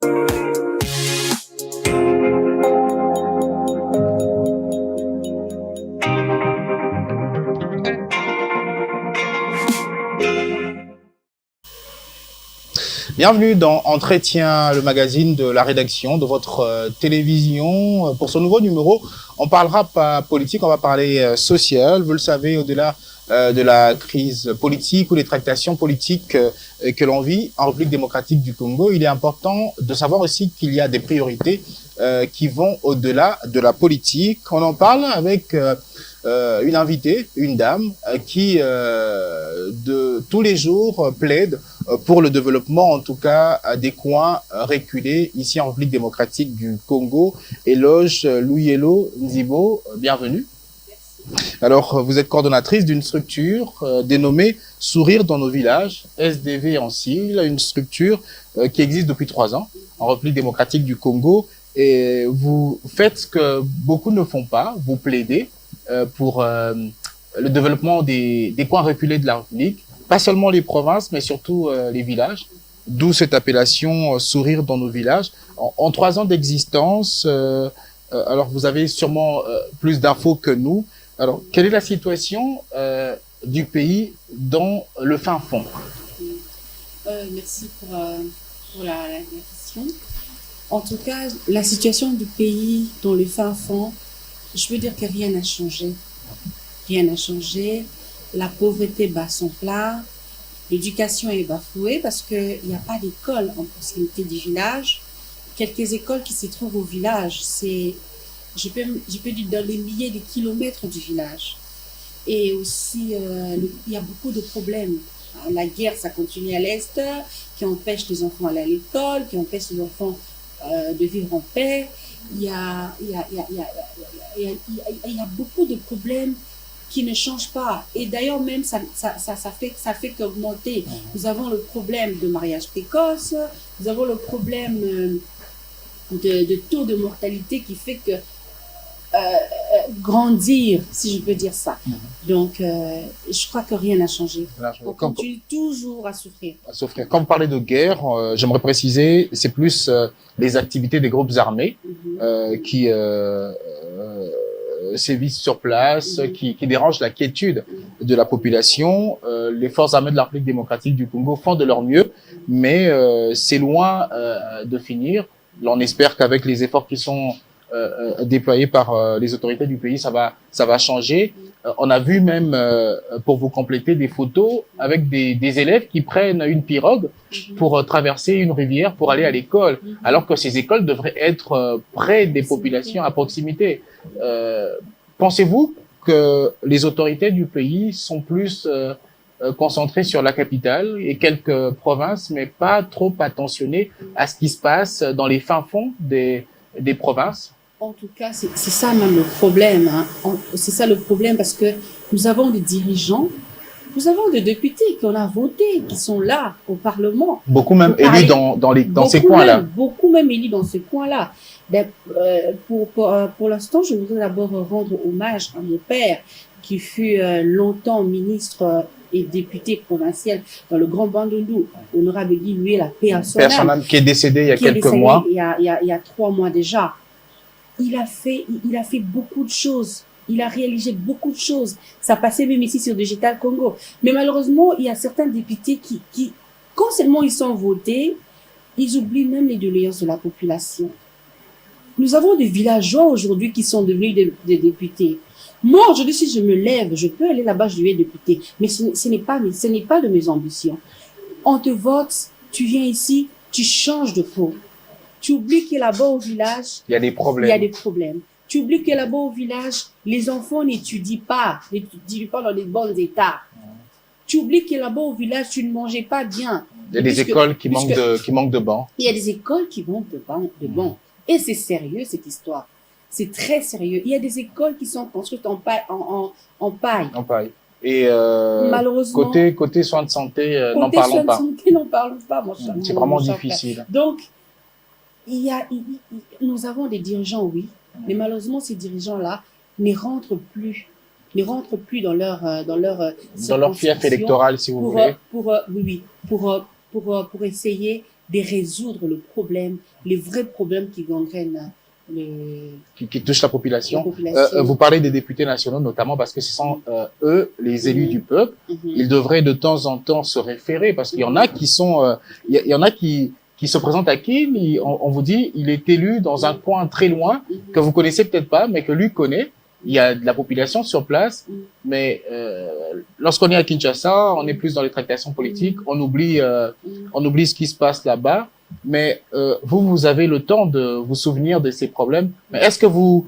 Bienvenue dans Entretien, le magazine de la rédaction de votre télévision. Pour ce nouveau numéro, on parlera pas politique, on va parler social. Vous le savez, au-delà de la crise politique ou des tractations politiques que l'on vit en République démocratique du Congo, il est important de savoir aussi qu'il y a des priorités qui vont au-delà de la politique. On en parle avec une invitée, une dame, qui de tous les jours plaide pour le développement, en tout cas, des coins reculés ici en République démocratique du Congo. Éloge Louyelo Nzibo, bienvenue. Merci. Alors, vous êtes coordonnatrice d'une structure dénommée Sourire dans nos villages, SDV en sigle, une structure qui existe depuis 3 ans en République démocratique du Congo. Et vous faites ce que beaucoup ne font pas, vous plaidez pour le développement des coins reculés de la République, pas seulement les provinces, mais surtout les villages, d'où cette appellation Sourire dans nos villages. En 3 ans d'existence, alors vous avez sûrement plus d'infos que nous. Alors, quelle est la situation du pays dans le fin fond? Merci pour la question. En tout cas, la situation du pays dans le fin fond, je veux dire que rien n'a changé. Rien n'a changé. La pauvreté bat son plein. L'éducation est bafouée parce qu'il n'y a pas d'école en proximité du village. Quelques écoles qui se trouvent au village, je peux dire dans les milliers de kilomètres du village. Et aussi, il y a beaucoup de problèmes. La guerre, ça continue à l'Est, qui empêche les enfants d'aller à l'école, qui empêche les enfants de vivre en paix. Il y a beaucoup de problèmes qui ne changent pas. Et d'ailleurs, même, ça fait qu'augmenter. Nous avons le problème de mariage précoce, nous avons le problème de taux de mortalité qui fait que grandir, si je peux dire ça. Donc, je crois que rien n'a changé. On continue toujours à souffrir. Quand vous parlez de guerre, j'aimerais préciser, c'est plus les activités des groupes armés qui sévissent sur place, qui dérangent la quiétude de la population. Les forces armées de la République démocratique du Congo font de leur mieux, mais c'est loin de finir. Là, on espère qu'avec les efforts qui sont déployés par les autorités du pays, ça va changer. On a vu même, pour vous compléter, des photos avec des élèves qui prennent une pirogue pour traverser une rivière pour aller à l'école, alors que ces écoles devraient être près des populations, à proximité. Pensez-vous que les autorités du pays sont plus concentrées sur la capitale et quelques provinces, mais pas trop attentionnées à ce qui se passe dans les fins fonds des provinces? En tout cas, c'est ça même le problème. Hein. C'est ça le problème parce que nous avons des dirigeants, nous avons des députés qu'on a votés, qui sont là au Parlement. Beaucoup même élus dans ces coins-là. Beaucoup même élus dans ces coins-là. Pour l'instant, je voudrais d'abord rendre hommage à mon père, qui fut longtemps ministre et député provincial dans le Grand Bandundu, honorable Guy Louis, la paix à son âme, qui est décédé il y a quelques mois. Il y a 3 mois déjà. Il a fait beaucoup de choses. Il a réalisé beaucoup de choses. Ça passait même ici sur Digital Congo. Mais malheureusement, il y a certains députés qui quand seulement ils sont votés, ils oublient même les doléances de la population. Nous avons des villageois aujourd'hui qui sont devenus des députés. Moi, aujourd'hui, si je me lève, je peux aller là-bas, je deviens député. Mais ce n'est pas de mes ambitions. On te vote, tu viens ici, tu changes de peau. Tu oublies que là-bas au village, il y a des problèmes. Tu oublies que là-bas au village, les enfants n'étudient pas dans les bons états. Tu oublies que là-bas au village, tu ne mangeais pas bien. Il y a des écoles qui manquent de bancs. Il y a des écoles qui manquent de bancs. Et c'est sérieux, cette histoire. C'est très sérieux. Il y a des écoles qui sont construites en paille. En paille. Et malheureusement, côté soins de santé, n'en parlons pas. N'en parlons pas, mon cher. C'est vraiment difficile. Donc, nous avons des dirigeants, oui, mais malheureusement, ces dirigeants-là ne rentrent plus dans leur fief électoral, si vous voulez. Pour essayer de résoudre le problème, les vrais problèmes qui gangrènent qui touchent la population. la population. Vous parlez des députés nationaux notamment parce que ce sont eux, les élus du peuple. Ils devraient de temps en temps se référer parce qu'il y en a qui sont, il y en a qui se présentent à qui on vous dit il est élu dans un coin très loin que vous connaissez peut-être pas mais que lui connaît. Il y a de la population sur place, mais lorsqu'on est à Kinshasa, on est plus dans les tractations politiques, on oublie ce qui se passe là-bas. Mais vous avez le temps de vous souvenir de ces problèmes. Mais est-ce que vous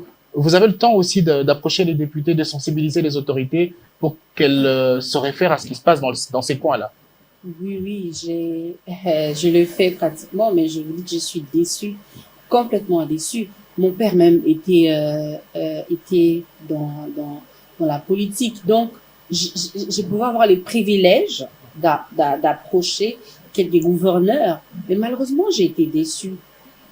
avez le temps aussi d'approcher les députés, de sensibiliser les autorités pour qu'elles se réfèrent à ce qui se passe dans ces coins-là? Oui, je le fais pratiquement, mais je vous dis que je suis déçue, complètement déçue. Mon père même était dans la politique, donc je pouvais avoir les privilèges d'approcher quelques gouverneurs, mais malheureusement j'ai été déçue.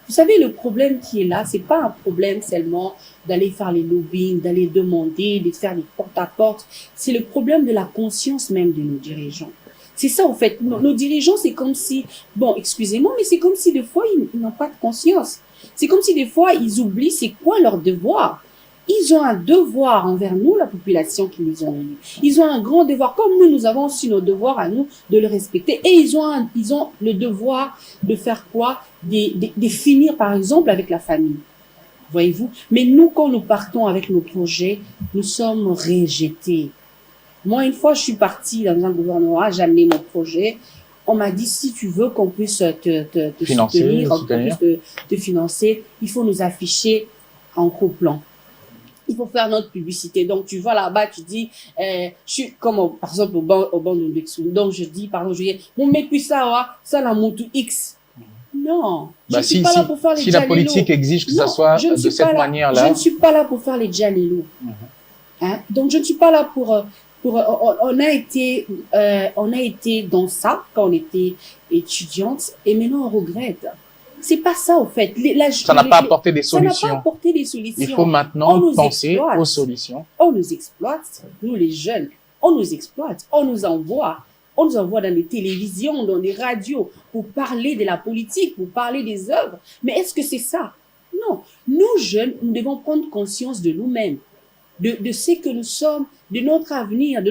Vous savez, le problème qui est là, c'est pas un problème seulement d'aller faire les lobbying, d'aller demander, de faire des porte-à-porte. C'est le problème de la conscience même de nos dirigeants. C'est ça, en fait. Nos dirigeants, c'est comme si, bon, excusez-moi, mais c'est comme si des fois, ils n'ont pas de conscience. C'est comme si des fois, ils oublient c'est quoi leur devoir. Ils ont un devoir envers nous, la population qui nous ont élus. Ils ont un grand devoir, comme nous avons aussi nos devoirs à nous de le respecter. Et ils ont le devoir de faire quoi? De finir, par exemple, avec la famille. Voyez-vous? Mais nous, quand nous partons avec nos projets, nous sommes rejetés. Moi, une fois, je suis partie dans un gouvernorat, j'ai amené mon projet. On m'a dit, si tu veux qu'on puisse te soutenir, qu'on puisse te financer, il faut nous afficher en gros plan. Il faut faire notre publicité. Donc, tu vas là-bas, tu dis, je suis comme, par exemple, au banc de Lexou. Donc, je dis, mon mec, puis ça la monte X. Non. Je ne suis pas là pour faire les si la politique exige que ça soit de cette manière-là. Je ne suis pas là pour faire les djalélos. Hein? Donc, je ne suis pas là pour on a été dans ça quand on était étudiante et maintenant on regrette. C'est pas ça, au fait. Ça n'a pas apporté des solutions. Ça n'a pas apporté des solutions. Il faut maintenant penser aux solutions. On nous exploite, nous les jeunes. On nous exploite. On nous envoie dans les télévisions, dans les radios pour parler de la politique, pour parler des œuvres. Mais est-ce que c'est ça? Non. Nous, jeunes, nous devons prendre conscience de nous-mêmes, de ce que nous sommes, de notre avenir,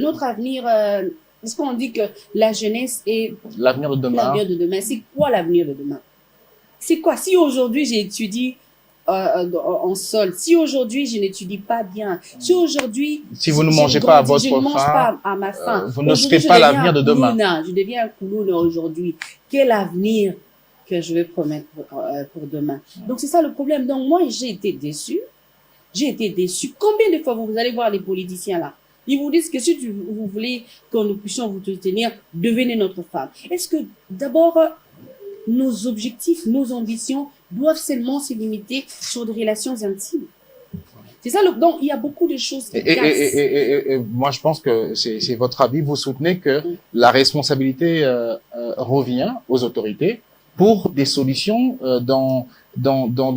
est-ce qu'on dit que la jeunesse est l'avenir de demain? L'avenir de demain. C'est quoi l'avenir de demain? C'est quoi? Si aujourd'hui j'étudie en sol, si aujourd'hui je n'étudie pas bien, si aujourd'hui vous ne mangez pas à votre faim, je ne mange pas à ma faim, vous ne serez pas l'avenir de demain. Je deviens un couloune aujourd'hui. Quel avenir que je vais promettre pour demain? Donc c'est ça le problème. Donc moi j'ai été déçue. Combien de fois vous allez voir les politiciens là? Ils vous disent que si vous voulez que nous puissions vous soutenir, devenez notre femme. Est-ce que d'abord, nos objectifs, nos ambitions doivent seulement se limiter sur des relations intimes? C'est ça, donc il y a beaucoup de choses qui cassent. Et moi, je pense que c'est votre avis. Vous soutenez que la responsabilité revient aux autorités pour des solutions dans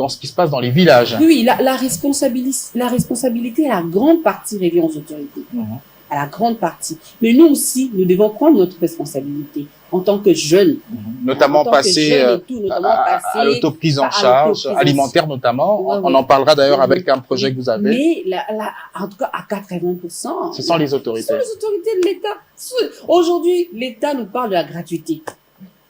ce qui se passe dans les villages. Oui, la responsabilité, à la grande partie revient aux autorités. À la grande partie. Mais nous aussi, nous devons prendre notre responsabilité en tant que jeunes. Notamment passer à l'autoprise en charge, alimentaire notamment. On en parlera d'ailleurs avec un projet que vous avez. Mais en tout cas, à 80%. Ce sont les autorités. Ce sont les autorités de l'État. Aujourd'hui, l'État nous parle de la gratuité.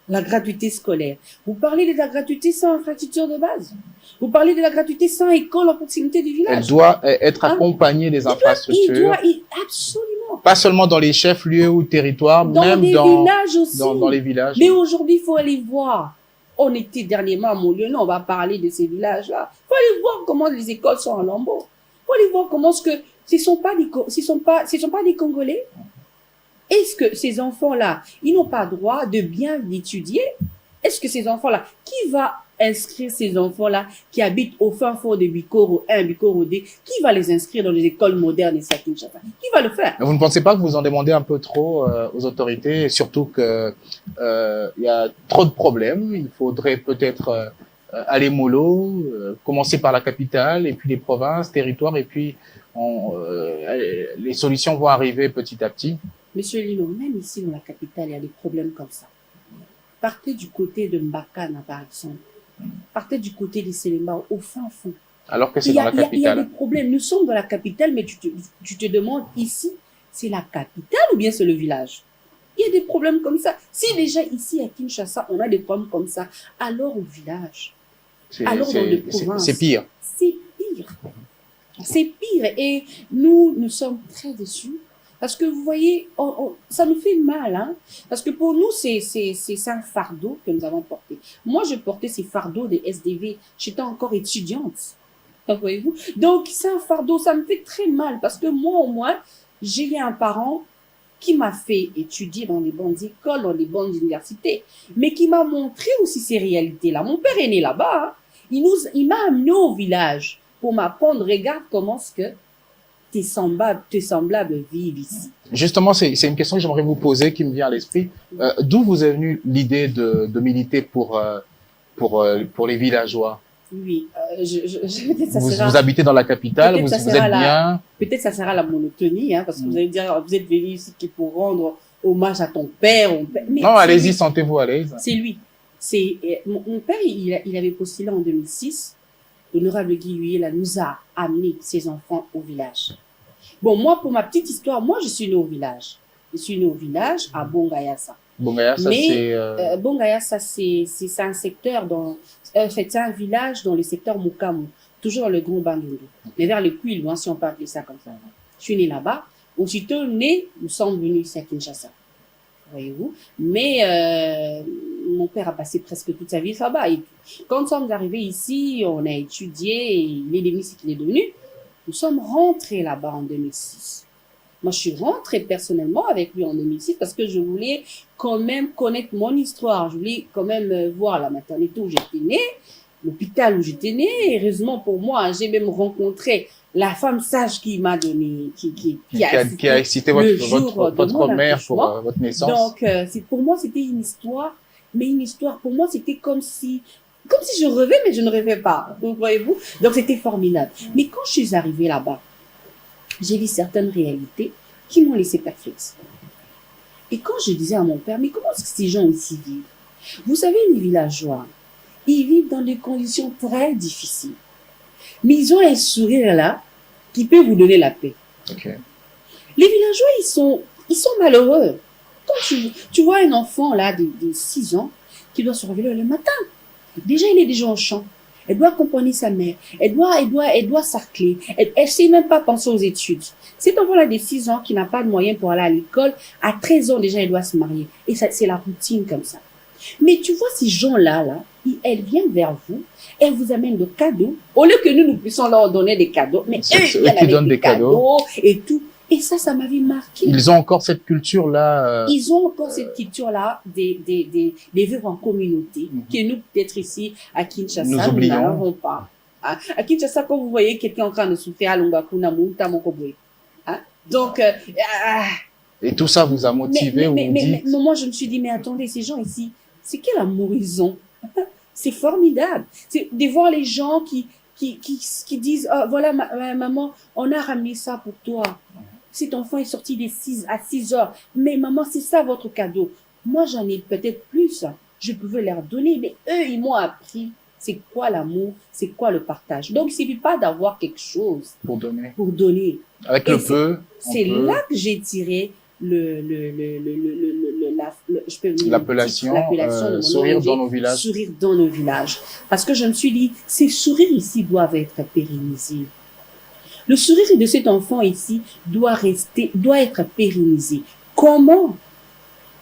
La gratuité scolaire. Vous parlez de la gratuité sans infrastructure de base. Vous parlez de la gratuité sans école en proximité du village. Elle doit être accompagnée des infrastructures. Absolument. Pas seulement dans les chefs-lieux ou territoires, même villages aussi. Dans les villages. Mais aujourd'hui, il faut aller voir. On était dernièrement à Montlieu, on va parler de ces villages-là. Il faut aller voir comment les écoles sont en lambeaux. Il faut aller voir comment ce sont pas des Congolais. Est-ce que ces enfants-là, ils n'ont pas droit de bien étudier? Est-ce que ces enfants-là, qui va inscrire ces enfants-là qui habitent au fin fond de Bikoro 1, Bikoro 2, qui va les inscrire dans les écoles modernes et Kinshasa? Qui va le faire? Vous ne pensez pas que vous en demandez un peu trop aux autorités, surtout que il y a trop de problèmes? Il faudrait peut-être aller mollo, commencer par la capitale, et puis les provinces, territoires, et puis les solutions vont arriver petit à petit. Monsieur Lino, même ici dans la capitale, il y a des problèmes comme ça. partez du côté de Mbakana, par exemple. Partez du côté des Sélémbao, au fin fond. Alors que c'est Il y dans a, la il y a- il y a des capitale. problèmes. Nous sommes dans la capitale, mais tu te demandes ici, c'est la capitale ou bien c'est le village? Il y a des problèmes comme ça. Si déjà ici à Kinshasa, on a des problèmes comme ça, alors au village, alors dans les provinces, C'est pire. c'est pire. C'est pire. Et nous sommes très déçus. Parce que vous voyez, ça nous fait mal, hein. Parce que pour nous, c'est un fardeau que nous avons porté. Moi, je portais ces fardeaux des SDV. J'étais encore étudiante. Voyez-vous? Donc, c'est un fardeau. Ça me fait très mal. Parce que moi, au moins, j'ai eu un parent qui m'a fait étudier dans les bonnes écoles, dans les bonnes universités, mais qui m'a montré aussi ces réalités-là. Mon père est né là-bas, hein. Il m'a amené au village pour m'apprendre, regarde comment ce que tes semblables vivent ici. Justement, c'est une question que j'aimerais vous poser qui me vient à l'esprit. D'où vous est venue l'idée de militer pour les villageois? Oui, peut-être ça sera... Vous habitez dans la capitale, vous êtes bien. Peut-être ça sera la monotonie, hein, parce que vous allez dire, vous êtes venu ici pour rendre hommage à ton père. Mais non, allez-y, sentez-vous à l'aise. C'est lui. Mon père, il avait postulé en 2006. L'honorable Guy Huyela nous a amené ses enfants au village. Bon, moi, pour ma petite histoire, moi, je suis née au village. Je suis née au village à Bongayassa. Bongayassa, c'est... Bongayassa, c'est un secteur dans... c'est un village dans le secteur Mukamu, toujours dans le Grand Bandundu. Mais vers les plus loin, si on parle de ça comme ça. Je suis née là-bas. Aussitôt née, nous sommes venus ici à Kinshasa. Voyez-vous. Mais mon père a passé presque toute sa vie là-bas. Et quand nous sommes arrivés ici, on a étudié, et il est devenu ce qu'il est devenu. Nous sommes rentrés là-bas en 2006. Moi, je suis rentrée personnellement avec lui en 2006 parce que je voulais quand même connaître mon histoire. Je voulais quand même voir la maternité où j'étais née, l'hôpital où j'étais née. Et heureusement pour moi, j'ai même rencontré la femme sage qui m'a donné, qui a excité votre mère pour votre naissance. Donc, pour moi, c'était une histoire, mais une histoire, pour moi, c'était comme si je rêvais, mais je ne rêvais pas. Donc, voyez-vous? Donc, c'était formidable. Mais quand je suis arrivée là-bas, j'ai vu certaines réalités qui m'ont laissé perplexe. Et quand je disais à mon père, mais comment est-ce que ces gens ici vivent? Vous savez, les villageois, ils vivent dans des conditions très difficiles. Mais ils ont un sourire là qui peut vous donner la paix. Okay. Les villageois, ils sont malheureux. Quand tu vois un enfant là de 6 ans qui doit se réveiller le matin, déjà il est déjà au champ. Elle doit accompagner sa mère. Elle doit s'arcler. Elle sait même pas penser aux études. Cet enfant-là de 6 ans qui n'a pas de moyens pour aller à l'école, à 13 ans déjà, elle doit se marier. Et ça, c'est la routine comme ça. Mais tu vois ces gens-là, elles viennent vers vous, elles vous amènent de cadeaux. Au lieu que nous puissions leur donner des cadeaux, mais eux, ils qui donnent des cadeaux et tout. Et ça m'avait marqué. Ils ont encore cette culture-là. Ils ont encore cette culture-là des vivre en communauté, que nous, peut-être ici, à Kinshasa, nous n'avons pas. Hein? À Kinshasa, quand vous voyez quelqu'un en train de souffrir à Longakuna, hein? Donc, et tout ça vous a motivé, mais moi, je me suis dit, mais attendez, ces gens ici, c'est quel amour ils ont? C'est formidable. C'est de voir les gens qui disent, oh, voilà, maman, on a ramené ça pour toi. Cet enfant est sorti à 6 heures. Mais maman, c'est ça votre cadeau. Moi, j'en ai peut-être plus. Je pouvais leur donner, mais eux, ils m'ont appris c'est quoi l'amour, c'est quoi le partage. Donc, il ne suffit pas d'avoir quelque chose pour donner. Avec le peu. C'est là que j'ai tiré l'appellation sourire dans nos villages. Sourire dans nos villages. Parce que je me suis dit, ces sourires ici doivent être pérennisés. Le sourire de cet enfant ici doit être pérennisé. Comment?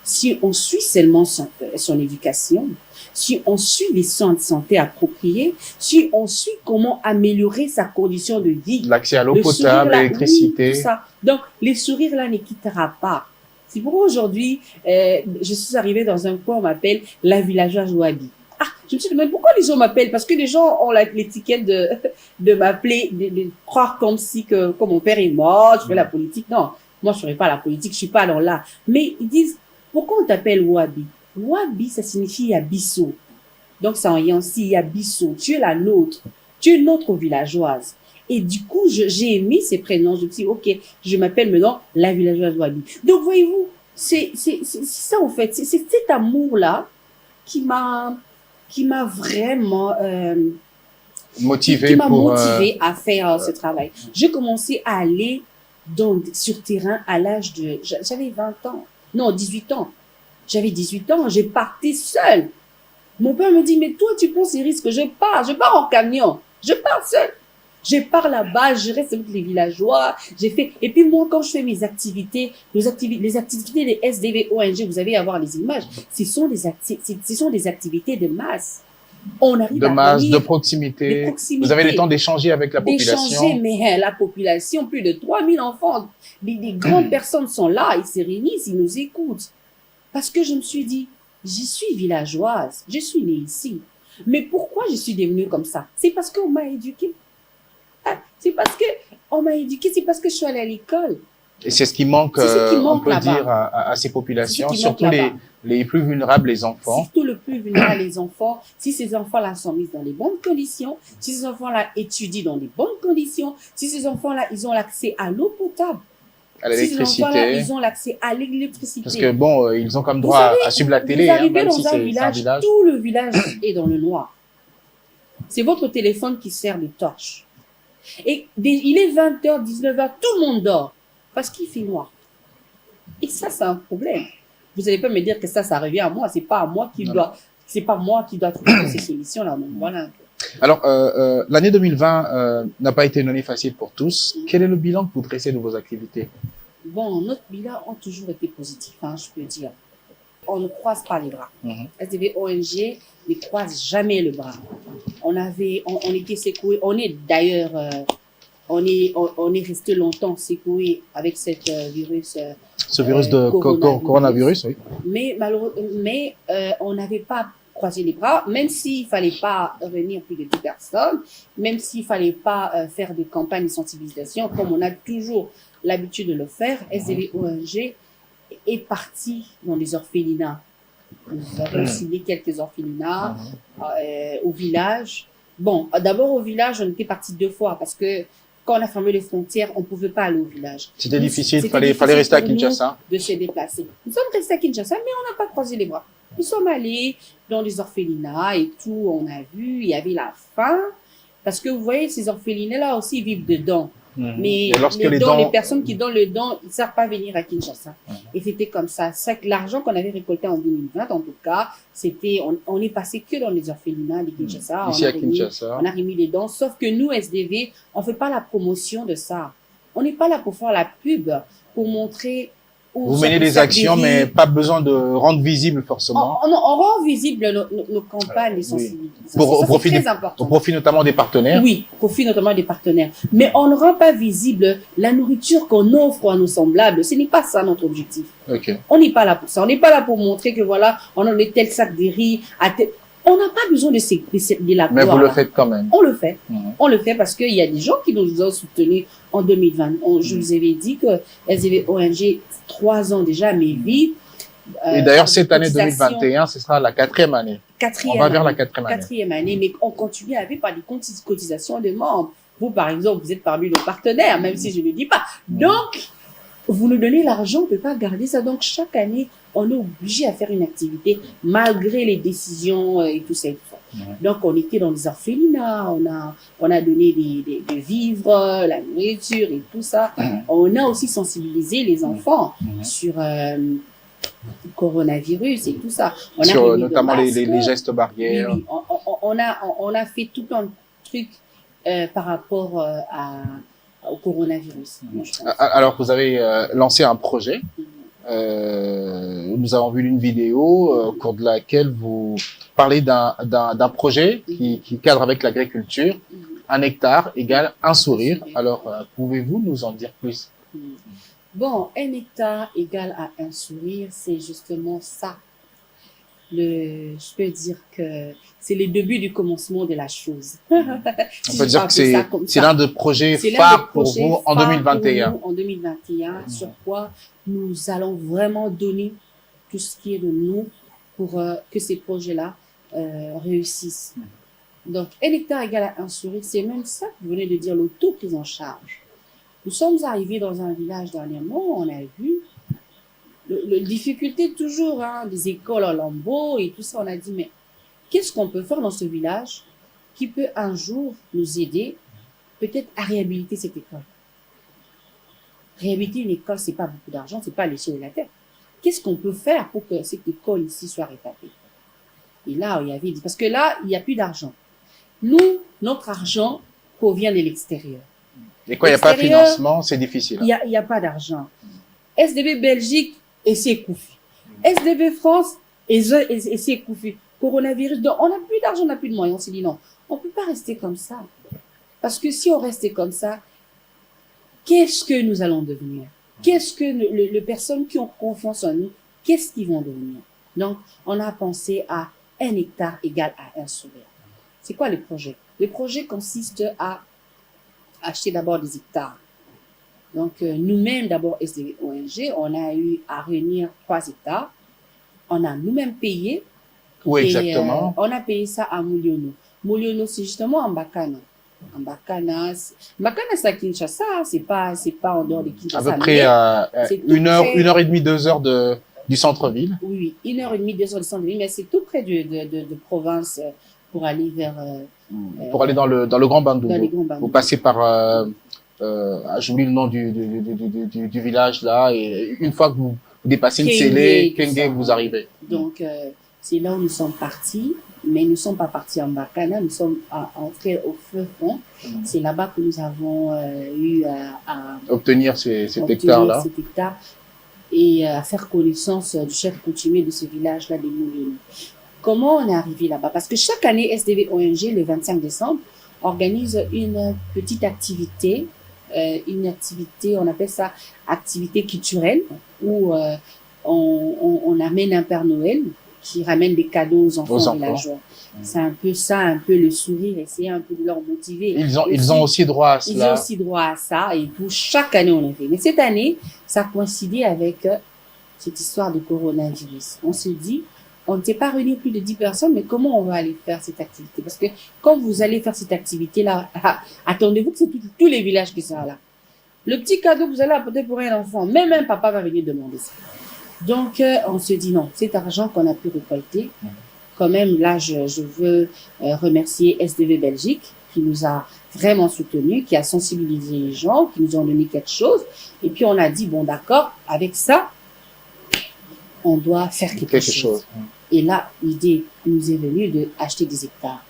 Si on suit seulement son éducation, si on suit les soins de santé appropriés, si on suit comment améliorer sa condition de vie. L'accès à l'eau potable, l'électricité. Oui, tout ça. Donc, les sourires là ne quittera pas. C'est pourquoi aujourd'hui, je suis arrivée dans un coin, on m'appelle la villageoise Wabi. Ah, je me suis demandé pourquoi les gens m'appellent, parce que les gens ont l'étiquette de m'appeler, de croire comme mon père est mort, je fais la politique. Non, moi je ferai pas la politique, je suis pas dans là. Mais ils disent, pourquoi on t'appelle Wabi? Wabi, ça signifie Yabiso. Donc c'est en Yansi, Yabiso. Tu es la nôtre. Tu es notre villageoise. Et du coup, j'ai aimé ces prénoms. Je me suis dit, ok, je m'appelle maintenant la villageoise Wabi. Donc voyez-vous, c'est ça en fait. C'est cet amour-là qui m'a vraiment Motivé qui m'a pour... motivé à faire ce travail. J'ai commencé à aller sur terrain à l'âge de... J'avais 20 ans. Non, 18 ans. J'avais 18 ans. J'ai parti seule. Mon père me dit, mais toi, tu prends ces risques. Je pars en camion. Je pars seule. Je pars là-bas, je reste avec les villageois. Et puis moi, quand je fais mes activités, les activités des SDV ONG, vous allez avoir les images. Ce sont des activités de masse. On arrive de masse, de proximité. Vous avez le temps d'échanger avec la population. D'échanger, mais la population, plus de 3000 enfants, des grandes personnes sont là, ils se réunissent, ils nous écoutent. Parce que je me suis dit, j'y suis villageoise, je suis née ici. Mais pourquoi je suis devenue comme ça? C'est parce qu'on m'a éduquée. C'est parce que je suis allée à l'école. Et c'est ce qui manque, on peut dire, à ces populations, surtout les plus vulnérables, les enfants. Surtout le plus vulnérable, les enfants. Si ces enfants-là sont mis dans les bonnes conditions, si ces enfants-là étudient dans les bonnes conditions, si ces enfants-là, ils ont l'accès à l'eau potable, à l'électricité. Si ces enfants-là, ils ont l'accès à l'électricité. Parce que bon, ils ont comme droit à suivre la télé. Vous arrivez même dans si un village, tout le village est dans le noir. C'est votre téléphone qui sert de torche. Et il est 20h, 19h, tout le monde dort. Parce qu'il fait noir. Et ça, c'est un problème. Vous n'allez pas me dire que ça revient à moi. C'est pas moi qui dois trouver ces solutions-là. Donc, voilà. Alors, l'année 2020 n'a pas été une année facile pour tous. Quel est le bilan que vous dressez de vos activités? Bon, notre bilan a toujours été positif, hein, je peux dire. On ne croise pas les bras. SDV ONG ne croise jamais le bras. On était secoué. On est d'ailleurs, on est resté longtemps secoué avec cette virus. Ce virus de coronavirus, oui. Mais malheureusement, on n'avait pas croisé les bras, même s'il fallait pas réunir plus de 10 personnes, même s'il fallait pas faire des campagnes de sensibilisation, comme on a toujours l'habitude de le faire. SDV ONG est parti dans les orphelinats. Nous avons ciblé quelques orphelinats au village. Bon, d'abord au village, on était parti 2 fois parce que quand on a fermé les frontières, on ne pouvait pas aller au village. C'était difficile, il fallait rester à Kinshasa. De se déplacer. Nous sommes restés à Kinshasa, mais on n'a pas croisé les bras. Nous sommes allés dans les orphelinats et tout, on a vu, il y avait la faim. Parce que vous voyez, ces orphelinats-là aussi vivent dedans. Mais les personnes qui donnent le don, ils ne savent pas venir à Kinshasa. Et c'était comme ça. L'argent qu'on avait récolté en 2020, en tout cas, on est passé que dans les orphelinats de Kinshasa. Ici à Kinshasa. On a remis les dons. Sauf que nous, SDV, on ne fait pas la promotion de ça. On n'est pas là pour faire la pub, pour montrer... Vous menez des actions, mais pas besoin de rendre visible forcément. On rend visible nos campagnes de sensibilisation. C'est très important. Au profit notamment des partenaires. Oui, au profit notamment des partenaires. Mais on ne rend pas visible la nourriture qu'on offre à nos semblables. Ce n'est pas ça notre objectif. Okay. On n'est pas là pour ça. On n'est pas là pour montrer que voilà, on a tel sac de riz à tel... On n'a pas besoin de la gloire. Mais vous le faites quand même. On le fait. On le fait parce qu'il y a des gens qui nous ont soutenus en 2020. Je vous avais dit que SDV ONG, 3 ans déjà, mais vive. Et d'ailleurs, cette année 2021, ce sera la 4e année. On va vers la 4e année. 4e année, mais on continue avec par des cotisations de membres. Vous, par exemple, vous êtes parmi nos partenaires, même si je ne le dis pas. Donc, vous nous donnez l'argent, on ne peut pas garder ça. Donc, chaque année, on est obligé à faire une activité, malgré les décisions et tout ça. Donc, on était dans les orphelinats, on a donné des vivres, la nourriture et tout ça. On a aussi sensibilisé les enfants sur le coronavirus et tout ça. Sur notamment les gestes barrières. Oui, on a fait tout un truc par rapport au coronavirus. Alors, vous avez lancé un projet. Nous avons vu une vidéo au cours de laquelle vous parlez d'un projet qui cadre avec l'agriculture. 1 hectare égale 1 sourire. Alors, pouvez-vous nous en dire plus? Bon, 1 hectare égale à 1 sourire, c'est justement ça. Je peux dire que c'est le début du commencement de la chose. On peut dire que c'est l'un des projets phares pour vous en 2021. En 2021, sur quoi nous allons vraiment donner tout ce qui est de nous pour que ces projets-là réussissent. Donc, 1 hectare égale à 1 sourire, c'est même ça que vous venez de dire, l'auto-prise en charge. Nous sommes arrivés dans un village dernièrement, on a vu le difficulté toujours, hein, des écoles en lambeaux et tout ça. On a dit, mais qu'est-ce qu'on peut faire dans ce village qui peut un jour nous aider peut-être à réhabiliter cette école? Réhabiliter une école, c'est pas beaucoup d'argent, c'est pas à l'échelle de la terre. Qu'est-ce qu'on peut faire pour que cette école ici soit rétablie? Et là, il y avait dit, parce que là, il n'y a plus d'argent. Nous, notre argent provient de l'extérieur. Et quand il n'y a pas de financement, c'est difficile. Il y a pas d'argent. SDB Belgique et c'est Koufi. SDB France et c'est Koufi. Coronavirus. Donc, on n'a plus d'argent, on n'a plus de moyens. On s'est dit non, on peut pas rester comme ça. Parce que si on restait comme ça, qu'est-ce que nous allons devenir? Qu'est-ce que les personnes qui ont confiance en nous, qu'est-ce qu'ils vont devenir? Donc, on a pensé à 1 hectare égale à 1 solaire. C'est quoi le projet? Le projet consiste à acheter d'abord des hectares. Donc, nous-mêmes, d'abord, SDB ONG, on a eu à réunir 3 hectares. On a nous-mêmes payé. Où exactement? On a payé ça à Mouliono. Mouliono, c'est justement en Bakana. En Bakana, c'est à Kinshasa, c'est pas en dehors de Kinshasa. À peu près une heure et demie, 2 heures du centre-ville. Oui, 1h30, 2 heures du centre-ville, mais c'est tout près de province pour aller vers... pour aller dans le Grand Bandundu. Dans les Grands Bandundu. Vous passez par... j'oublie le nom du village là, et une fois que vous dépassez Ntsélé, Kenge, vous arrivez. Donc, c'est là où nous sommes partis, mais nous ne sommes pas partis en Bakana, nous sommes entrés au feu fond. C'est là-bas que nous avons eu à obtenir cet hectare-là. Cet hectare et à faire connaissance du chef coutumier de ce village-là, des Moulins. Comment on est arrivé là-bas? Parce que chaque année, SDB ONG, le 25 décembre, organise une petite activité, on appelle ça activité culturelle, où on amène un Père Noël qui ramène des cadeaux aux enfants villageois. C'est un peu ça, un peu le sourire, essayer un peu de leur motiver. Ils ont aussi droit à cela. Ils ont aussi droit à ça, et pour chaque année, on a fait. Mais cette année, ça coïncidait avec cette histoire de coronavirus. On se dit, on ne s'est pas réuni plus de 10 personnes, mais comment on va aller faire cette activité? Parce que quand vous allez faire cette activité-là, attendez-vous que c'est tous les villages qui sont là. Le petit cadeau que vous allez apporter pour un enfant, même un papa va venir demander ça. Donc, on se dit non, cet argent qu'on a pu récolter, quand même, là, je veux remercier SDV Belgique, qui nous a vraiment soutenus, qui a sensibilisé les gens, qui nous ont donné quelque chose. Et puis, on a dit, bon, d'accord, avec ça, on doit faire quelque chose. Et là, l'idée nous est venue d'acheter des hectares.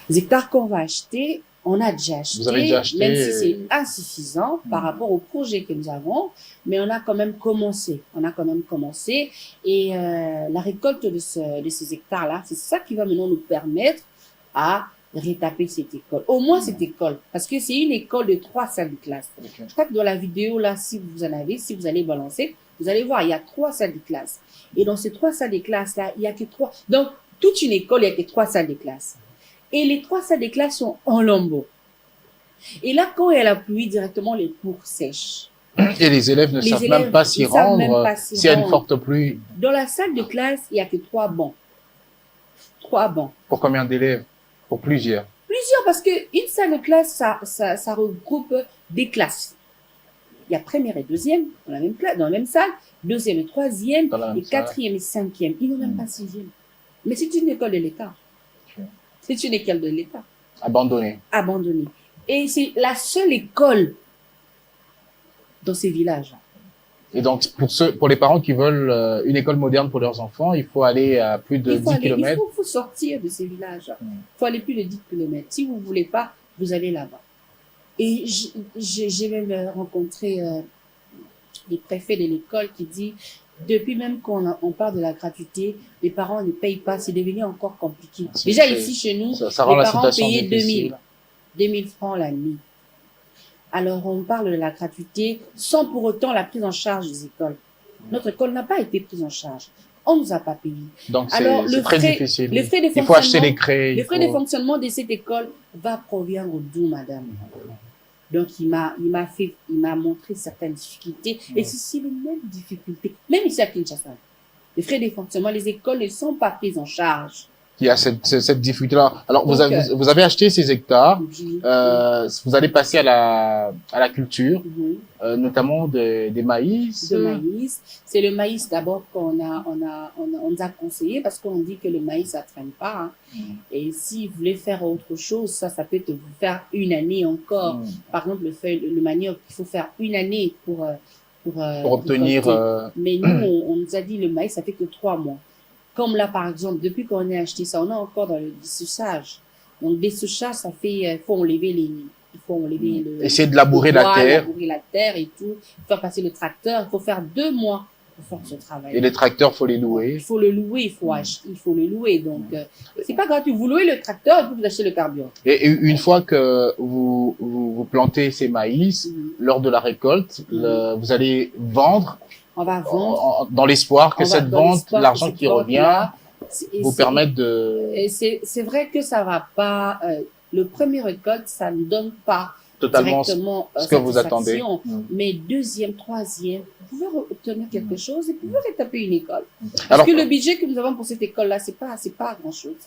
Les hectares qu'on va acheter, on a déjà acheté, vous avez déjà acheté, même si c'est insuffisant par rapport au projet que nous avons, mais on a quand même commencé. Et la récolte de ces hectares-là, c'est ça qui va maintenant nous permettre à retaper cette école. Au moins cette école, parce que c'est une école de 3 salles de classe. Okay. Je crois que dans la vidéo, là, si vous en avez, si vous allez balancer, vous allez voir, il y a 3 salles de classe. Et dans ces 3 salles de classe-là, il y a que 3. Donc, toute une école, il y a que 3 salles de classe. Et les 3 salles de classe sont en lambeaux. Et là, quand il y a la pluie, directement, les cours sèchent. Et les élèves ne savent même pas s'y rendre s'il y a une forte pluie. Dans la salle de classe, il y a que 3 bancs. 3 bancs. Pour combien d'élèves? Pour plusieurs. Plusieurs, parce que une salle de classe, ça regroupe des classes. Il y a première et deuxième dans la même classe, dans la même salle, deuxième et troisième, et quatrième et cinquième. Ils n'ont même pas sixième. Mais c'est une école de l'État. C'est une école de l'État. Abandonnée. Abandonnée. Et c'est la seule école dans ces villages. Et donc, pour les parents qui veulent une école moderne pour leurs enfants, il faut aller à plus de 10 km. Il faut sortir de ces villages. Il faut aller plus de 10 km. Si vous voulez pas, vous allez là-bas. Et j'ai même rencontré les préfets de l'école qui dit, depuis même qu'on parle de la gratuité, les parents ne payent pas, c'est devenu encore compliqué. Déjà ici chez nous, les parents payaient 2000 francs la nuit. Alors on parle de la gratuité sans pour autant la prise en charge des écoles. Notre école n'a pas été prise en charge. On nous a pas payé. Donc c'est très difficile. Il faut acheter les craies. Le frais de fonctionnement de cette école va provient d'où, madame? Donc il m'a montré certaines difficultés. Et c'est les mêmes difficultés. Même ici à Kinshasa. Les frais de fonctionnement, les écoles ne sont pas prises en charge. qu'il y a cette difficulté-là. Alors, Donc, vous avez acheté ces hectares, oui, vous allez passer à la culture, oui. notamment des maïs. De maïs. C'est le maïs d'abord on nous a conseillé parce qu'on dit que le maïs, ça traîne pas. Hein. Et si vous voulez faire autre chose, ça peut vous faire une année encore. Par exemple, le manioc, il faut faire une année pour obtenir. Mais nous, on nous a dit le maïs, ça fait que 3 mois. Comme là, par exemple, depuis qu'on a acheté ça, on est encore dans le dessouchage. Donc, dessouchage, ça fait, faut enlever essayer de labourer la terre. Labourer la terre et tout. Faire passer le tracteur. Il faut faire 2 mois pour faire ce travail. Et les tracteurs, faut les louer. Il faut le louer, il faut le louer. Donc, c'est pas gratuit. Vous louez le tracteur et puis vous achetez le carburant. Et une fois que vous plantez ces maïs, lors de la récolte, vous allez vendre. On va vendre. Dans l'espoir que cette vente, l'argent qui revient, vous permette de... C'est vrai que ça va pas, le premier récolte, ça ne donne pas totalement directement ce que vous attendez. Mais deuxième, troisième, vous pouvez obtenir quelque chose et vous pouvez retaper une école. Parce Alors, que le budget que nous avons pour cette école-là, c'est pas grand chose.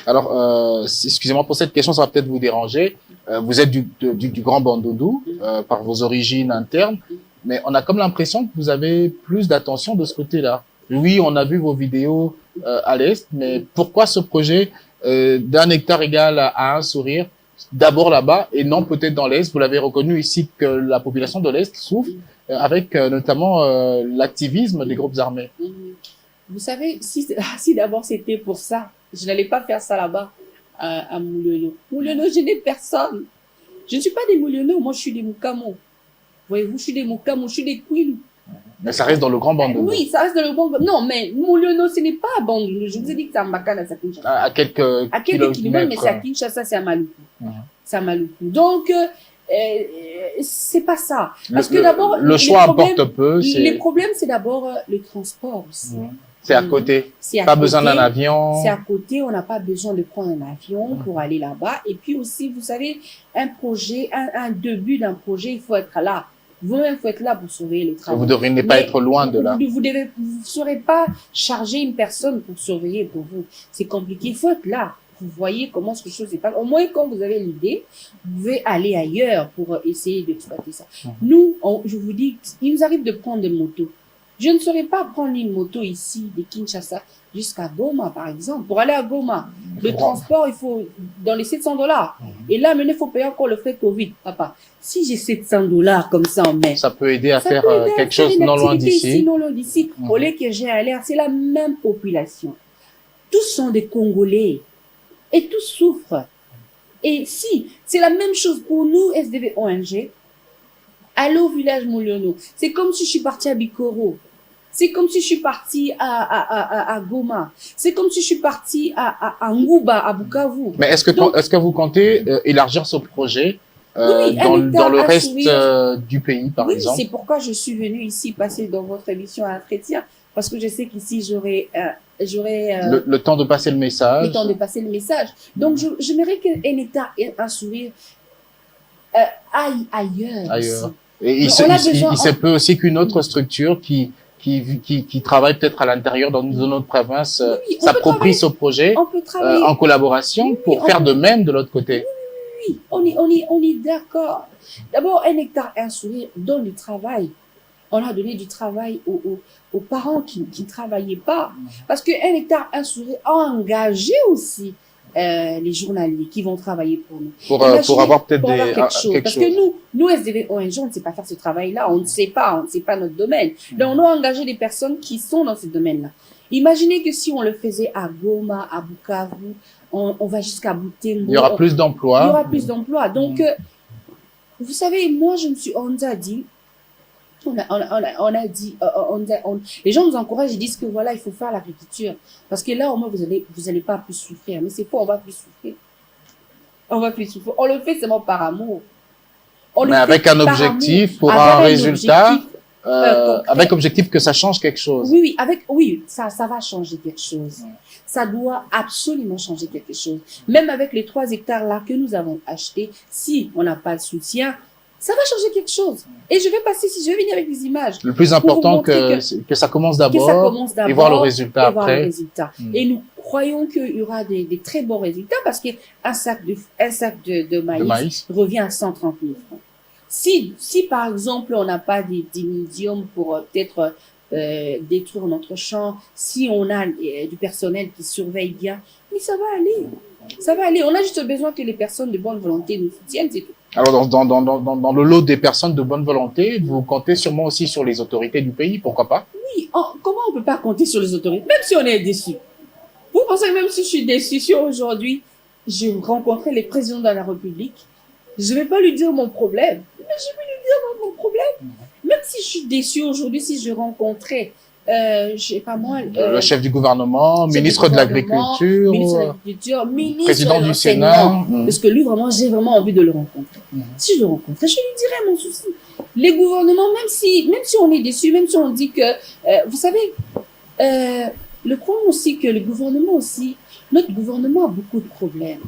Alors, excusez-moi pour cette question, ça va peut-être vous déranger. Vous êtes du Grand Bandundu, par vos origines internes, mais on a comme l'impression que vous avez plus d'attention de ce côté-là. Oui, on a vu vos vidéos à l'Est, mais pourquoi ce projet d'un hectare égal à un sourire, d'abord là-bas et non peut-être dans l'Est? Vous l'avez reconnu ici que la population de l'Est souffre, avec notamment l'activisme des groupes armés. Vous savez, si d'abord c'était pour ça, je n'allais pas faire ça là-bas, à Mouliono. Mouliono, je n'ai personne. Je ne suis pas des Mouliono, moi je suis des Mukamo. Voyez-vous, je suis des Mukamo, je suis des Kwilu. Mais ça reste dans le Grand Bandundu. Oui, ça reste dans le Grand Bandundu. Non, mais Mouliono, ce n'est pas à Bandundu. Je vous ai dit que c'est à Mbakana, c'est à Kinshasa. À quelques kilomètres, mais c'est à Kinshasa, c'est à Maluku. C'est à Maluku. Donc, c'est pas ça. Parce que d'abord, le choix importe peu. Les problèmes, c'est d'abord le transport aussi. C'est à côté. Pas besoin d'un avion. C'est à côté. On n'a pas besoin de prendre un avion pour aller là-bas. Et puis aussi, vous savez, un projet, un début d'un projet, il faut être là. Vous-même, il faut être là pour surveiller le travail. Vous ne devriez pas être loin de là. Vous ne saurez pas charger une personne pour surveiller pour vous. C'est compliqué. Il faut être là. Vous voyez comment ce chose se passe. Au moins, quand vous avez l'idée, vous pouvez aller ailleurs pour essayer d'exploiter ça. Nous, je vous dis, il nous arrive de prendre des motos. Je ne saurais pas prendre une moto ici, de Kinshasa, jusqu'à Goma, par exemple. Pour aller à Goma, le transport, il faut dans les $700. Et là, maintenant, il faut payer encore le frais Covid, papa. Si j'ai $700 comme ça en mai, ça peut aider à faire quelque chose non loin d'ici. Non loin d'ici. Au lieu que j'ai à l'air, c'est la même population. Tous sont des Congolais. Et tous souffrent. Et si, c'est la même chose pour nous, SDV ONG. Aller au village Mouliono. C'est comme si je suis partie à Bikoro. C'est comme si je suis partie à Goma. C'est comme si je suis partie à Ngouba, à Bukavu. Mais est-ce que vous comptez élargir ce projet oui, dans le reste du pays, par exemple? Oui, c'est pourquoi je suis venue ici passer dans votre émission à Entretien. Parce que je sais qu'ici, j'aurai le temps de passer le message. Le temps de passer le message. Donc, j'aimerais qu'un État ait un sourire aille ailleurs. Et il se peut aussi qu'une autre structure qui travaille peut-être à l'intérieur dans notre province s'approprie ce projet en collaboration pour faire de même de l'autre côté. Oui, on est d'accord. D'abord, un hectare, un sourire donne du travail. On a donné du travail aux parents qui ne travaillaient pas. Parce qu'un hectare, un sourire a engagé aussi les journaliers qui vont travailler pour nous. Pour avoir peut-être quelque chose. Parce que nous, SDV ONG, on ne sait pas faire ce travail-là. On ne sait pas notre domaine. Donc, on a engagé des personnes qui sont dans ce domaine-là. Imaginez que si on le faisait à Goma, à Bukavu, on va jusqu'à Butembo. Il y aura plus d'emplois. Il y aura plus d'emplois. Donc, vous savez, moi, on nous a dit, les gens nous encouragent, ils disent que voilà, il faut faire l'agriculture. Parce que là, au moins, vous allez pas plus souffrir. Mais c'est faux, on va plus souffrir. On va plus souffrir. On le fait seulement par amour. Mais avec un objectif, pour un résultat, avec objectif que ça change quelque chose. Oui, ça va changer quelque chose. Ça doit absolument changer quelque chose. Même avec les 3 hectares là que nous avons achetés, si on n'a pas de soutien, Ça va changer quelque chose. Et je vais passer, si je vais venir avec des images. Le plus important, que ça commence d'abord et voir le résultat après. Et nous croyons qu'il y aura des très bons résultats parce qu'un sac de maïs revient à 130 000 francs. Si par exemple, on n'a pas des médiums pour peut-être détruire notre champ, si on a du personnel qui surveille bien, mais ça va aller. Ça va aller. On a juste besoin que les personnes de bonne volonté nous soutiennent, c'est tout. Alors, dans le lot des personnes de bonne volonté, vous comptez sûrement aussi sur les autorités du pays, pourquoi pas? Oui, comment on peut pas compter sur les autorités, même si on est déçu? Vous pensez que même si je suis déçu sur aujourd'hui, je rencontrais le président de la République, je vais pas lui dire mon problème, mais je vais lui dire mon problème. Même si je suis déçu aujourd'hui, si je rencontrais je sais pas moi, le chef du gouvernement, ministre de l'Agriculture, président du Sénat. Parce que lui, vraiment, j'ai vraiment envie de le rencontrer. Si je le rencontrais, je lui dirais mon souci. Les gouvernements, même si on est déçu, même si on dit que, vous savez, le problème aussi que le gouvernement aussi, notre gouvernement a beaucoup de problèmes.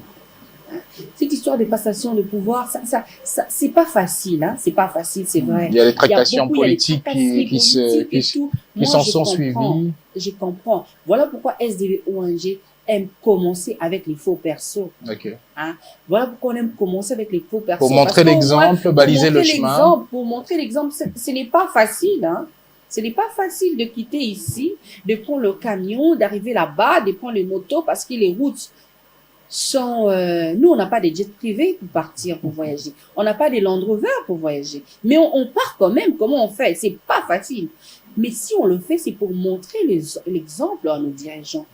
Cette histoire de passation de pouvoir, ça c'est pas facile, hein. C'est pas facile, c'est vrai. Il y a des tractations politiques qui s'en sont suivies. Je comprends. Voilà pourquoi SDV ONG aime commencer avec les faux persos. Okay. Hein? Voilà pourquoi on aime commencer avec les faux persos. Pour montrer l'exemple, baliser le chemin. Pour montrer l'exemple, ce n'est pas facile, hein. Ce n'est pas facile de quitter ici, de prendre le camion, d'arriver là-bas, de prendre les motos parce que les routes sont, nous, on n'a pas des jets privés pour partir, pour voyager. On n'a pas des Land Rover pour voyager. Mais on part quand même. Comment on fait? C'est pas facile. Mais si on le fait, c'est pour montrer l'exemple à nos dirigeants.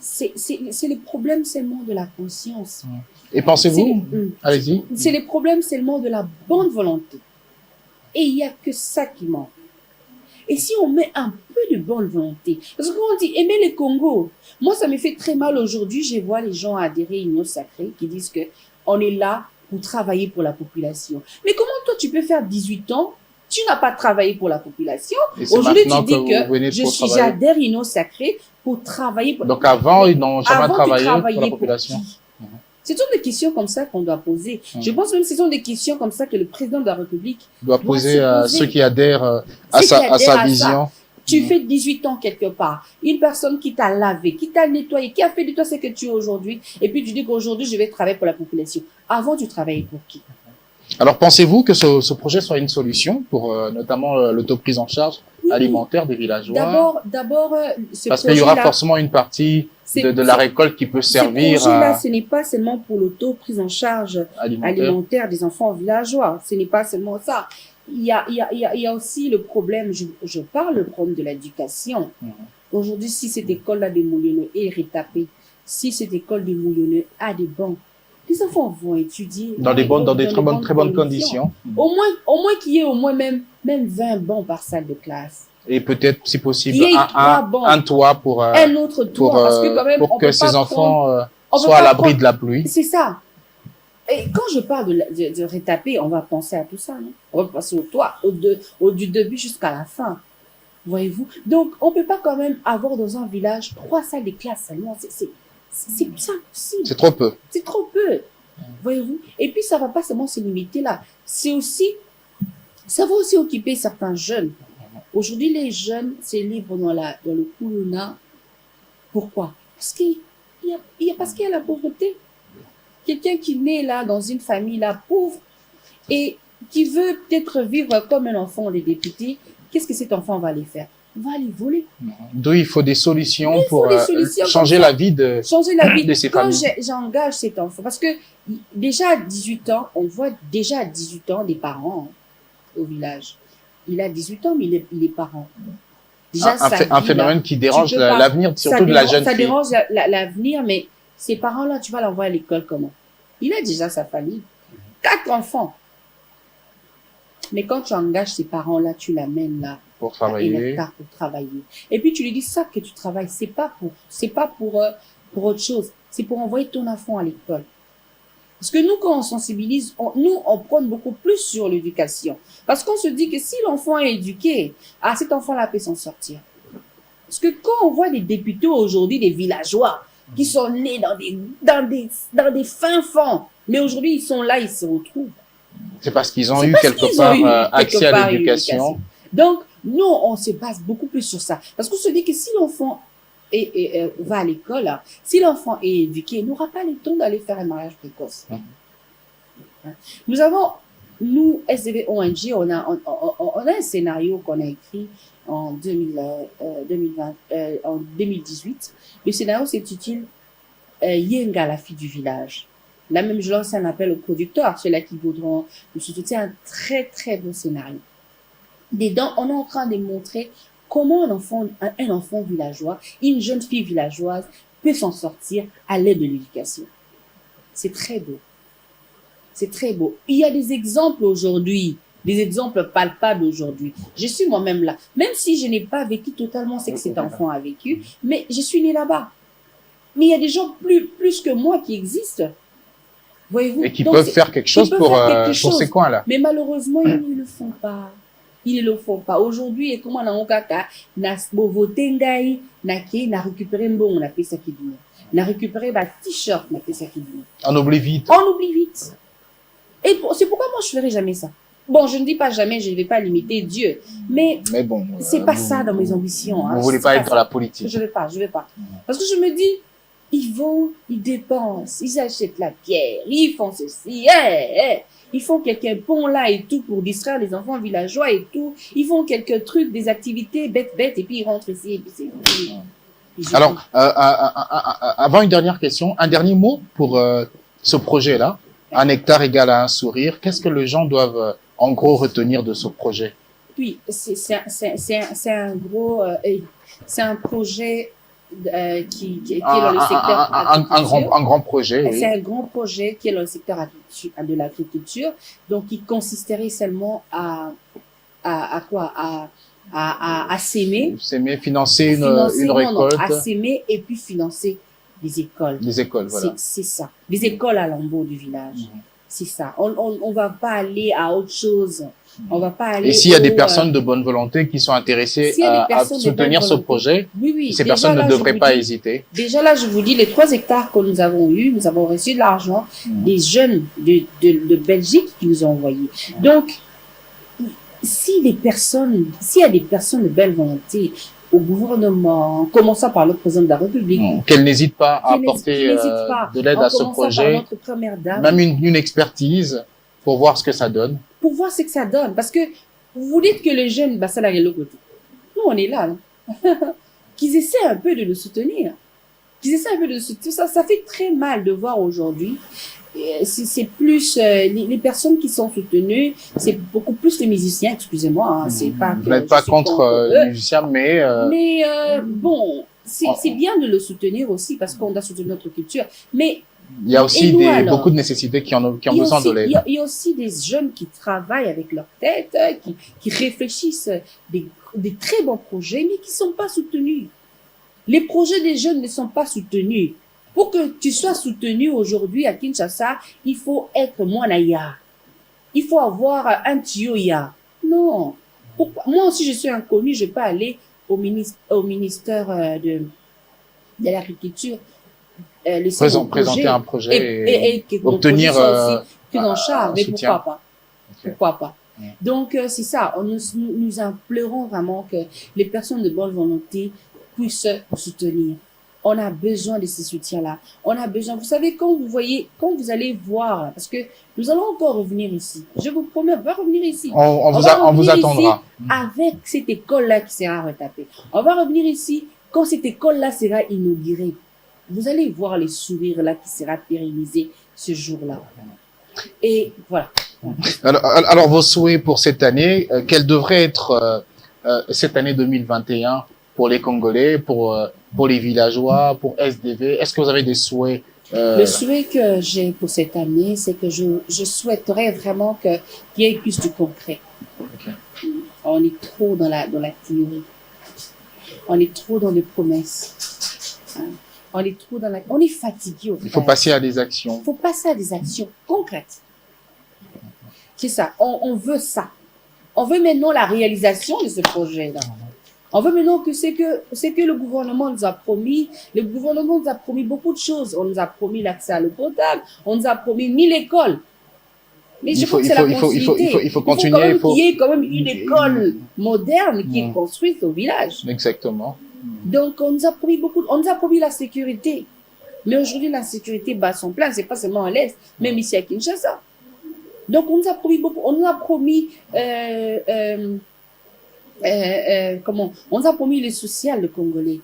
C'est le problème seulement de la conscience. Et pensez-vous? Allez-y. C'est le problème seulement de la bonne volonté. Et il n'y a que ça qui manque. Et si on met un peu de bonne volonté, parce que quand on dit aimer le Congo, moi ça me fait très mal aujourd'hui, je vois les gens adhérer à Union Sacrée qui disent que on est là pour travailler pour la population. Mais comment toi tu peux faire 18 ans, tu n'as pas travaillé pour la population, aujourd'hui tu dis que j'adhère à Union Sacrée pour travailler pour la population. Donc avant ils n'ont jamais travaillé pour la population. Ce sont des questions comme ça qu'on doit poser. Je pense même que ce sont des questions comme ça que le président de la République doit poser à ceux qui adhèrent à sa vision. Tu fais 18 ans quelque part. Une personne qui t'a lavé, qui t'a nettoyé, qui a fait de toi ce que tu es aujourd'hui. Et puis tu dis qu'aujourd'hui, je vais travailler pour la population. Avant, tu travaillais pour qui? Alors, pensez-vous que ce projet soit une solution pour notamment l'autoprise en charge alimentaire des villageois? D'abord, parce qu'il y aura forcément une partie de la récolte qui peut servir ce projet-là, ce n'est pas seulement pour l'auto-prise en charge alimentaire des enfants villageois. Ce n'est pas seulement ça. Il y a aussi le problème, je parle le problème de l'éducation. Aujourd'hui, si cette école-là de Moulioneux est retapée, si cette école de Moulioneux a des bancs, les enfants vont étudier dans des très bonnes conditions. Au moins qu'il y ait au moins même 20 bancs par salle de classe. Et peut-être, si possible, un toit pour un autre toit, parce que quand même, pour que ces enfants soient à l'abri de la pluie. C'est ça. Et quand je parle de retaper, on va penser à tout ça, non? On va penser au toit, du début jusqu'à la fin. Voyez-vous? Donc, on peut pas quand même avoir dans un village 3 salles de classe seulement. C'est impossible. C'est trop peu. C'est trop peu. Voyez-vous? Et puis, ça va pas seulement se limiter là. Ça va aussi occuper certains jeunes. Aujourd'hui, les jeunes se livrent dans le Kuluna. Pourquoi? Parce qu'il y a la pauvreté. Quelqu'un qui naît là, dans une famille là, pauvre, et qui veut peut-être vivre comme un enfant des députés, qu'est-ce que cet enfant va aller faire? Il va aller voler. D'où il faut des solutions pour changer la vie de ces familles. Quand j'engage cet enfant, parce que déjà à 18 ans, on voit déjà à 18 ans des parents au village. Il a 18 ans, mais il est parent. Déjà, un phénomène qui dérange l'avenir, surtout de la jeune fille. Ça dérange l'avenir, mais ces parents-là, tu vas l'envoyer à l'école comment? Il a déjà sa famille. 4 enfants. Mais quand tu engages ces parents-là, tu l'amènes là. Pour travailler. Pour travailler. Et puis tu lui dis ça que tu travailles. C'est pas pour autre chose. C'est pour envoyer ton enfant à l'école. Parce que nous, quand on sensibilise, on prône beaucoup plus sur l'éducation. Parce qu'on se dit que si l'enfant est éduqué, cet enfant-là peut s'en sortir. Parce que quand on voit des députés aujourd'hui, des villageois, qui sont nés dans des fins fonds, mais aujourd'hui, ils sont là, ils se retrouvent. C'est parce qu'ils ont C'est eu parce quelque qu'ils part ont eu accès quelque à part une l'éducation. Donc, nous, on se base beaucoup plus sur ça. Parce qu'on se dit que si l'enfant va à l'école, hein, si l'enfant est éduqué, il n'aura pas le temps d'aller faire un mariage précoce. Nous avons, nous, SDV ONG, on a un scénario qu'on a écrit en 2018. Le scénario s'intitule Yenga, la fille du village. Là même, je lance un appel aux producteurs, ceux-là qui voudront nous soutenir. C'est un très, très beau scénario. Dedans, on est en train de montrer comment un enfant villageois, une jeune fille villageoise peut s'en sortir à l'aide de l'éducation. C'est très beau. C'est très beau. Il y a des exemples aujourd'hui, des exemples palpables aujourd'hui. Je suis moi-même là. Même si je n'ai pas vécu totalement ce que cet enfant a vécu, mais je suis née là-bas. Mais il y a des gens plus que moi qui existent. Voyez-vous? Et qui peuvent faire quelque chose pour ces coins-là. Mais malheureusement, ils ne le font pas. Ils ne le font pas. Aujourd'hui, et comment on a voté na récupéré bon, on a fait ça qui dit. On a récupéré ma t-shirt, on a fait ça qui dit. On oublie vite. On oublie vite. Et c'est pourquoi moi, je ferai jamais ça. Bon, je ne dis pas jamais, je ne vais pas limiter Dieu. Mais bon, c'est pas ça dans mes ambitions. Vous ne voulez pas être dans la politique. Je vais pas. Parce que je me dis, ils vont, ils dépensent, ils achètent la pierre, ils font ceci, ils font quelques ponts là et tout pour distraire les enfants villageois et tout. Ils font quelques trucs, des activités bêtes, et puis ils rentrent ici, et puis c'est... Alors, avant une dernière question, un dernier mot pour ce projet-là. Un hectare égale à un sourire. Qu'est-ce que les gens doivent, en gros, retenir de ce projet? Oui, c'est un gros... c'est un projet qui est dans le secteur agriculture. Un grand projet, oui. C'est un grand projet qui est dans le secteur de l'agriculture, donc qui consisterait seulement à s'aimer. S'aimer, financer une récolte. À s'aimer et puis financer des écoles. Les écoles, voilà. C'est ça. Les écoles à l'embout du village. C'est ça. On va pas aller à autre chose. On va pas aller. Et s'il y a des personnes de bonne volonté qui sont intéressées à soutenir ce projet, ces personnes ne devraient pas hésiter. Déjà là, je vous dis, les 3 hectares que nous avons eus, nous avons reçu de l'argent des jeunes de Belgique qui nous ont envoyé. Donc, s'il y a des personnes de belle volonté au gouvernement, en commençant par le président de la République, qu'elles n'hésitent pas à apporter de l'aide à ce projet, notre première dame, même une expertise pour voir ce que ça donne. Pour voir ce que ça donne. Parce que vous dites que les jeunes, ça là, il y a l'autre côté. Nous, on est là. Qu'ils essaient un peu de le soutenir. Ça fait très mal de voir aujourd'hui. C'est plus les personnes qui sont soutenues, c'est beaucoup plus les musiciens, excusez-moi. C'est pas vous n'êtes pas contre les musiciens, mais bon, c'est bien de le soutenir aussi parce qu'on doit soutenir notre culture. Mais il y a aussi beaucoup de nécessités qui ont besoin de l'aide. Il y a aussi des jeunes qui travaillent avec leur tête, qui réfléchissent des très bons projets, mais qui sont pas soutenus. Les projets des jeunes ne sont pas soutenus. Pour que tu sois soutenu aujourd'hui à Kinshasa, il faut être Mwanaya. Il faut avoir un Tioya. Non. Moi aussi, je suis inconnu, je peux aller au ministère de l'Agriculture, présenter un projet et obtenir prise en charge. Mais soutien. pourquoi pas? Donc, c'est ça. Nous implorons vraiment que les personnes de bonne volonté puissent soutenir. On a besoin de ces soutiens-là. On a besoin. Vous savez, quand vous allez voir, parce que nous allons encore revenir ici. Je vous promets, on va revenir ici. On vous attendra. Avec cette école-là qui sera retapée. On va revenir ici quand cette école-là sera inaugurée. Vous allez voir les sourires là qui sera pérennisé ce jour-là. Et voilà. Alors, vos souhaits pour cette année, quelle devrait être cette année 2021 pour les Congolais, pour les villageois, pour SDV? Est-ce que vous avez des souhaits? Le souhait que j'ai pour cette année, c'est que je souhaiterais vraiment qu'il y ait plus de concret. Okay. On est trop dans la théorie. On est trop dans les promesses. On est fatigué. Il faut passer à des actions. Il faut passer à des actions concrètes. C'est ça. On veut ça. On veut maintenant la réalisation de ce projet-là. On veut maintenant que c'est que le gouvernement nous a promis. Le gouvernement nous a promis beaucoup de choses. On nous a promis l'accès à l'eau potable. On nous a promis 1000 écoles. Mais je crois que c'est la continuité. Il faut continuer. Il faut qu'il y ait quand même une école moderne qui est construite au village. Exactement. Donc, on nous a promis la sécurité. Mais aujourd'hui, la sécurité bat son plein. C'est pas seulement à l'Est, même ici à Kinshasa. Donc, on nous a promis beaucoup. On nous a promis, on nous a promis le social, le Congolais.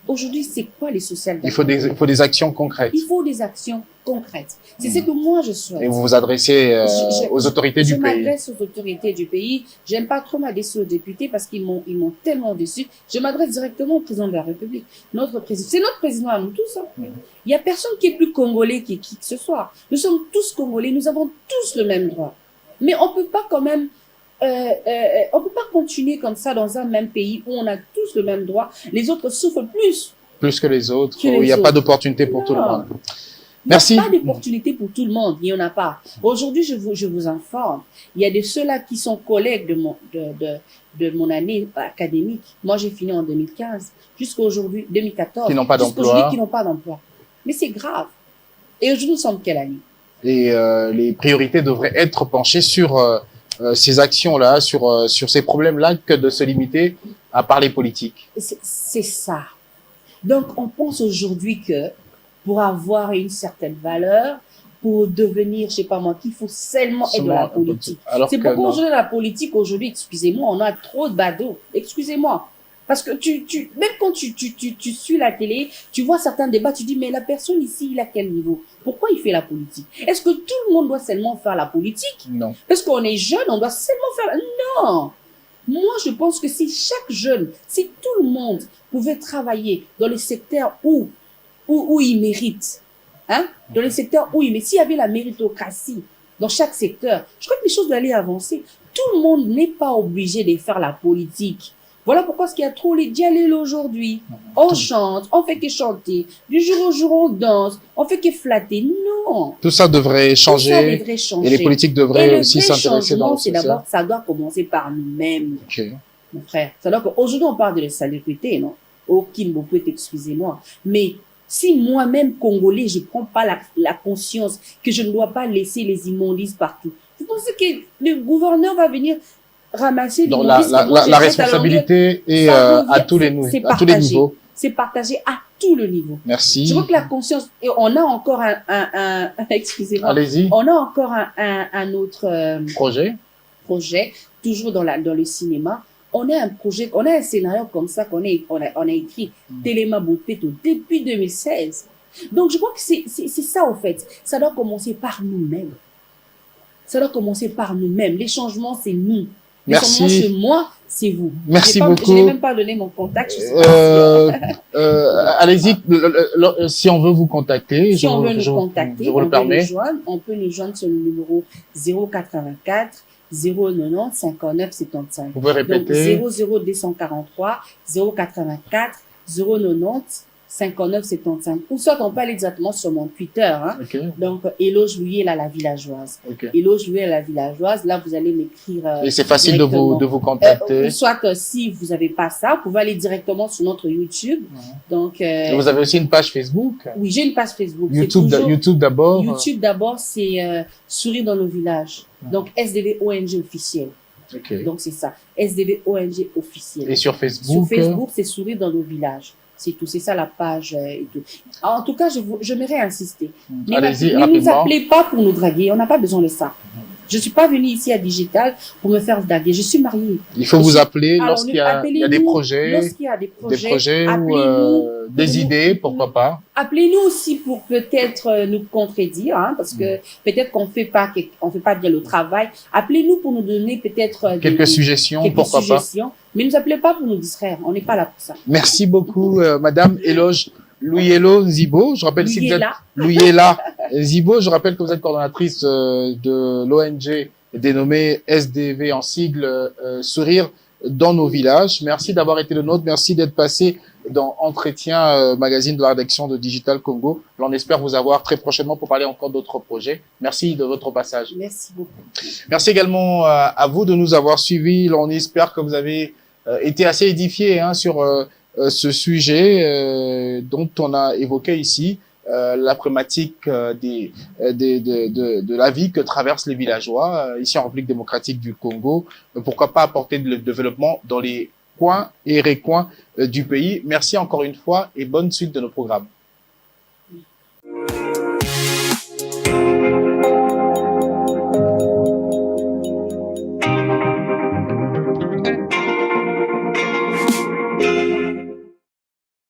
Aujourd'hui, c'est quoi les sociales? Il faut des actions concrètes. Il faut des actions concrètes. C'est ce que moi je souhaite. Et vous vous adressez aux autorités du pays. Je m'adresse aux autorités du pays. J'aime pas trop m'adresser aux députés parce qu'ils m'ont tellement déçu. Je m'adresse directement au président de la République. C'est notre président à nous tous. Hein. Il y a personne qui est plus congolais qui que ce soit. Nous sommes tous congolais. Nous avons tous le même droit. Mais on peut pas quand même on peut pas continuer comme ça dans un même pays où on a tous le même droit. Les autres souffrent plus que les autres. Il n'y a pas d'opportunité pour tout le monde. Merci. Il n'y a pas d'opportunité pour tout le monde. Il n'y en a pas. Aujourd'hui, je vous informe. Il y a de ceux-là qui sont collègues de mon année académique. Moi, j'ai fini en 2015. Jusqu'à aujourd'hui, 2014. Qui n'ont pas d'emploi. Jusqu'à aujourd'hui, qui n'ont pas d'emploi. Mais c'est grave. Et aujourd'hui, nous sommes quelle année? Et les priorités devraient être penchées sur ces actions-là, sur ces problèmes-là, que de se limiter à parler politique. C'est ça. Donc, on pense aujourd'hui que pour avoir une certaine valeur, pour devenir, je sais pas moi, qu'il faut seulement être dans la politique. C'est pourquoi aujourd'hui, la politique, aujourd'hui, excusez-moi, on a trop de badauds. Excusez-moi. Parce que même quand tu suis la télé, tu vois certains débats, tu dis, mais la personne ici, il a quel niveau? Pourquoi il fait la politique? Est-ce que tout le monde doit seulement faire la politique? Non. Parce qu'on est jeune, on doit seulement faire non. Moi, je pense que si chaque jeune, si tout le monde pouvait travailler dans le secteur où il mérite, hein, dans le secteur où il mérite, s'il y avait la méritocratie dans chaque secteur, je crois que les choses allaient avancer. Tout le monde n'est pas obligé de faire la politique. Voilà pourquoi il y a trop les dialogues aujourd'hui. On chante, on fait que chanter. Du jour au jour, on danse, on fait que flatter. Non. Tout ça devrait changer. Tout ça devrait changer. Et les politiques devraient aussi s'intéresser dans le social. D'abord, ça doit commencer par nous-mêmes. Okay. Mon frère. C'est-à-dire qu'aujourd'hui, on parle de la salubrité, non? Aucune beaucoup, excusez-moi. Mais si moi-même, Congolais, je prends pas la conscience que je ne dois pas laisser les immondices partout. Vous pensez que le gouverneur va venir ramasser donc la responsabilité est à tous les niveaux. C'est partagé à tous les niveaux. Merci. Je crois que la conscience, et on a encore excusez-moi. Allez-y. On a encore un autre projet, toujours dans le cinéma. On a un projet, on a un scénario comme ça qu'on a écrit Téléma Boteto depuis 2016. Donc je crois que c'est ça au fait. Ça doit commencer par nous-mêmes. Ça doit commencer par nous-mêmes. Les changements, c'est nous. Merci. C'est moi, c'est vous. Merci beaucoup. Je n'ai même pas donné mon contact. Allez-y, si on veut vous contacter, si on veut nous contacter, je vous le permets. On peut nous joindre sur le numéro 084 090 59 75. Vous pouvez répéter. Donc 00243 084 090 59 75. Ou soit on peut aller directement sur mon Twitter. Hein. Okay. Donc Eloge Louyela la villageoise. Okay. Eloge Louyela la villageoise. Là, vous allez m'écrire. Et c'est facile de vous contacter. Soit si vous n'avez pas ça, vous pouvez aller directement sur notre YouTube. Donc. Et vous avez aussi une page Facebook. Oui, j'ai une page Facebook. YouTube d'abord. YouTube d'abord, c'est Sourire dans nos villages. Donc SDV ONG officiel. Okay. Donc c'est ça. SDV ONG officiel. Et sur Facebook. Sur Facebook, c'est Sourire dans nos villages. C'est tout, c'est ça la page et tout. En tout cas, j'aimerais insister. Allez-y, ne nous appelez pas pour nous draguer, on n'a pas besoin de ça. Je suis pas venue ici à Digital pour me faire draguer, je suis mariée. Il faut vous appeler lorsqu'il y a des projets, lorsqu'il y a des projets ou des idées, pourquoi pas. Appelez-nous aussi pour peut-être nous contredire, hein, parce que peut-être qu'on fait pas bien le travail. Appelez-nous pour nous donner peut-être quelques suggestions, pourquoi pas. Mais ne nous appelez pas pour nous distraire, on n'est pas là pour ça. Merci beaucoup, Madame Eloge Louyela Nzibo. Je rappelle si vous êtes Louyela Nzibo. Je rappelle que vous êtes coordonnatrice de l'ONG dénommée SDV en sigle Sourire dans nos villages. Merci d'avoir été le nôtre. Merci d'être passé dans Entretien magazine de la rédaction de Digital Congo. On espère vous avoir très prochainement pour parler encore d'autres projets. Merci de votre passage. Merci beaucoup. Merci également à vous de nous avoir suivis. On espère que vous avez été assez édifiés sur ce sujet dont on a évoqué ici. la problématique de la vie que traversent les villageois ici en République démocratique du Congo. Pourquoi pas apporter le développement dans les coins et recoins du pays. Merci encore une fois et bonne suite de nos programmes.